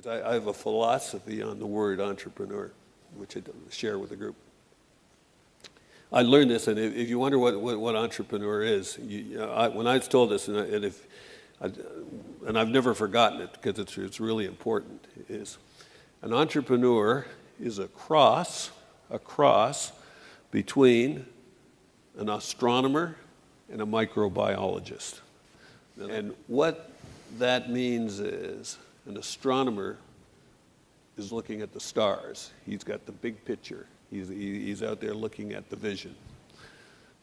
I have a philosophy on the word entrepreneur, which I share with the group. I learned this, and if you wonder what entrepreneur is, when I was told this, and I've never forgotten it because it's really important, is an entrepreneur is a cross between an astronomer and a microbiologist. And what that means is an astronomer is looking at the stars. He's got the big picture. He's out there looking at the vision.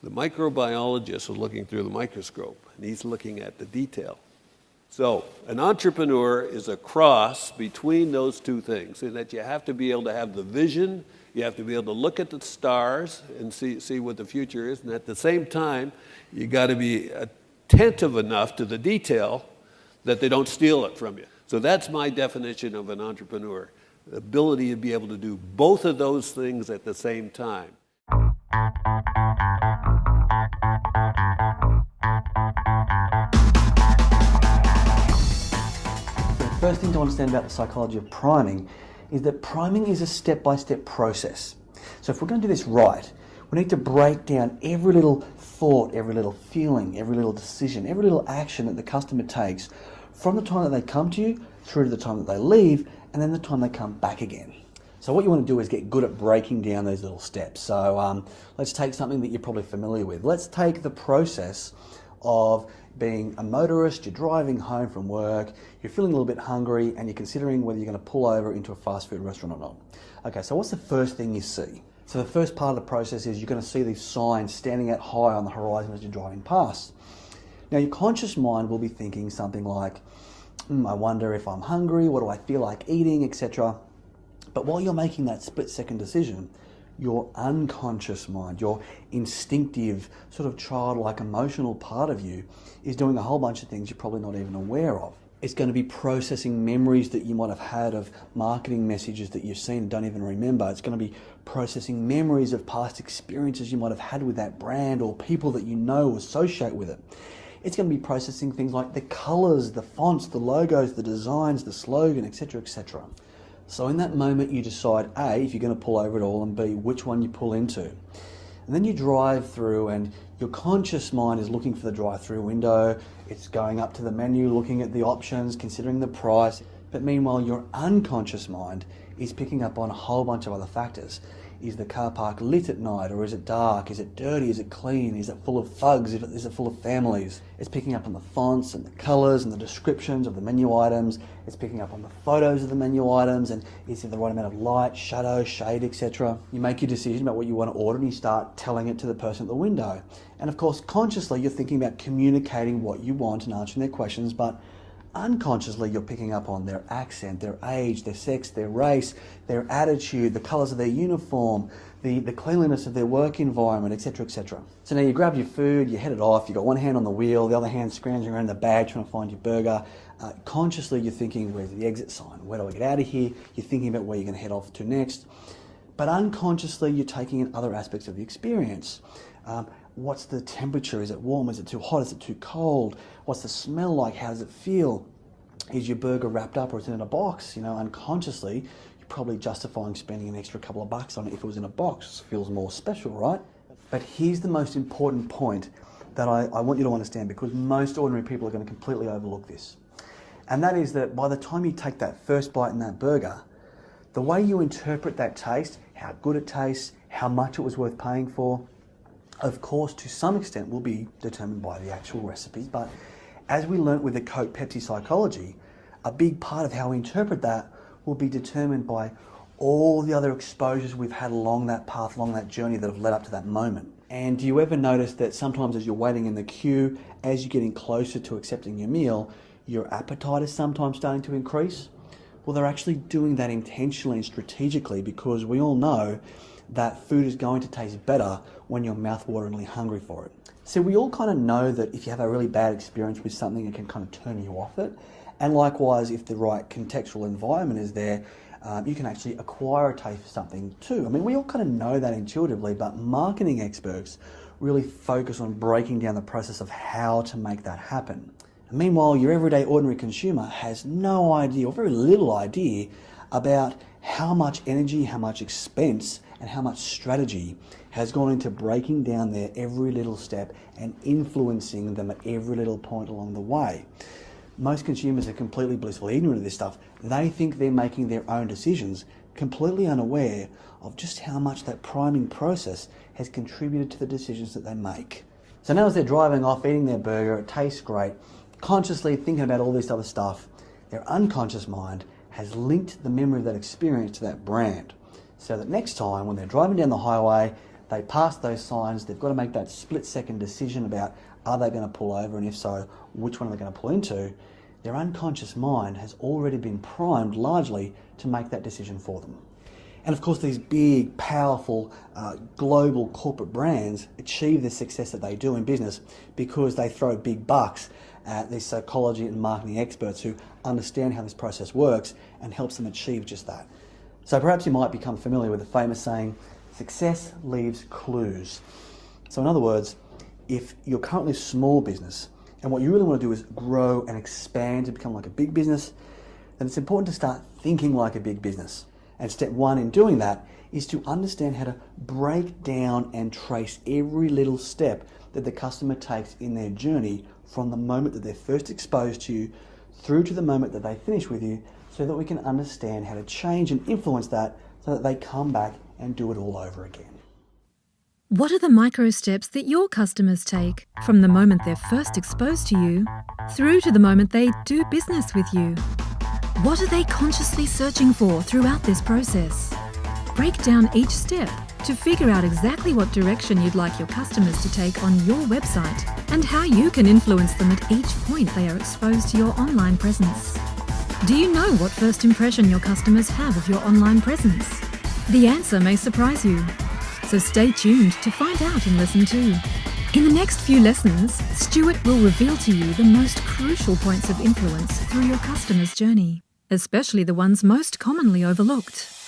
The microbiologist is looking through the microscope, and he's looking at the detail. So an entrepreneur is a cross between those two things, in that you have to be able to have the vision, you have to be able to look at the stars and see what the future is, and at the same time, you got to be attentive enough to the detail that they don't steal it from you. So that's my definition of an entrepreneur. The ability to be able to do both of those things at the same time. The first thing to understand about the psychology of priming is that priming is a step-by-step process. So if we're going to do this right, we need to break down every little thought, every little feeling, every little decision, every little action that the customer takes from the time that they come to you through to the time that they leave, and then the time they come back again. So what you want to do is get good at breaking down those little steps. So let's take something that you're probably familiar with. Let's take the process of being a motorist, you're driving home from work, you're feeling a little bit hungry, and you're considering whether you're going to pull over into a fast food restaurant or not. Okay, so what's the first thing you see? So the first part of the process is you're going to see these signs standing out high on the horizon as you're driving past. Now your conscious mind will be thinking something like, I wonder if I'm hungry, what do I feel like eating, etc. But while you're making that split-second decision, your unconscious mind, your instinctive, sort of childlike emotional part of you is doing a whole bunch of things you're probably not even aware of. It's going to be processing memories that you might have had of marketing messages that you've seen and don't even remember. It's going to be processing memories of past experiences you might have had with that brand or people that you know associate with it. It's going to be processing things like the colors, the fonts, the logos, the designs, the slogan, etc., etc. So in that moment you decide A, if you're going to pull over at all, and B, which one you pull into. And then you drive through, and your conscious mind is looking for the drive-through window. It's going up to the menu, looking at the options, considering the price. But meanwhile, your unconscious mind is picking up on a whole bunch of other factors. Is the car park lit at night, or is it dark? Is it dirty? Is it clean? Is it full of thugs? Is it full of families? It's picking up on the fonts and the colours and the descriptions of the menu items. It's picking up on the photos of the menu items, and is it the right amount of light, shadow, shade, etc. You make your decision about what you want to order, and you start telling it to the person at the window. And of course, consciously, you're thinking about communicating what you want and answering their questions, but unconsciously you're picking up on their accent, their age, their sex, their race, their attitude, the colours of their uniform, the cleanliness of their work environment, etc., etc. So now you grab your food, you head it off, you've got one hand on the wheel, the other hand scrounging around the bag trying to find your burger. Consciously you're thinking, where's the exit sign? Where do I get out of here? You're thinking about where you're going to head off to next. But unconsciously you're taking in other aspects of the experience. What's the temperature? Is it warm? Is it too hot? Is it too cold? What's the smell like? How does it feel? Is your burger wrapped up or is it in a box? You know, unconsciously, you're probably justifying spending an extra couple of bucks on it if it was in a box. It feels more special, right? But here's the most important point that I want you to understand, because most ordinary people are going to completely overlook this. And that is that by the time you take that first bite in that burger, the way you interpret that taste, how good it tastes, how much it was worth paying for, of course, to some extent will be determined by the actual recipes, but as we learnt with the Coke Pepsi psychology, a big part of how we interpret that will be determined by all the other exposures we've had along that path, along that journey that have led up to that moment. And do you ever notice that sometimes as you're waiting in the queue, as you're getting closer to accepting your meal, your appetite is sometimes starting to increase? Well, they're actually doing that intentionally and strategically, because we all know that food is going to taste better when you're mouth-wateringly hungry for it. So we all kind of know that if you have a really bad experience with something, it can kind of turn you off it. And likewise, if the right contextual environment is there, you can actually acquire a taste for something too. I mean, we all kind of know that intuitively, but marketing experts really focus on breaking down the process of how to make that happen. Meanwhile, your everyday ordinary consumer has no idea, or very little idea, about how much energy, how much expense, and how much strategy has gone into breaking down their every little step and influencing them at every little point along the way. Most consumers are completely blissfully ignorant of this stuff. They think they're making their own decisions, completely unaware of just how much that priming process has contributed to the decisions that they make. So now as they're driving off, eating their burger, it tastes great, consciously thinking about all this other stuff, their unconscious mind has linked the memory of that experience to that brand. So that next time when they're driving down the highway, they pass those signs, they've got to make that split-second decision about are they going to pull over, and if so, which one are they going to pull into, their unconscious mind has already been primed largely to make that decision for them. And of course, these big, powerful, global corporate brands achieve the success that they do in business because they throw big bucks at these psychology and marketing experts who understand how this process works and helps them achieve just that. So perhaps you might become familiar with the famous saying, success leaves clues. So in other words, if you're currently a small business and what you really want to do is grow and expand to become like a big business, then it's important to start thinking like a big business. And step one in doing that is to understand how to break down and trace every little step that the customer takes in their journey from the moment that they're first exposed to you through to the moment that they finish with you, so that we can understand how to change and influence that so that they come back and do it all over again. What are the micro steps that your customers take from the moment they're first exposed to you through to the moment they do business with you? What are they consciously searching for throughout this process? Break down each step to figure out exactly what direction you'd like your customers to take on your website and how you can influence them at each point they are exposed to your online presence. Do you know what first impression your customers have of your online presence? The answer may surprise you, so stay tuned to find out in Lesson 2. In the next few lessons, Stuart will reveal to you the most crucial points of influence through your customer's journey, especially the ones most commonly overlooked.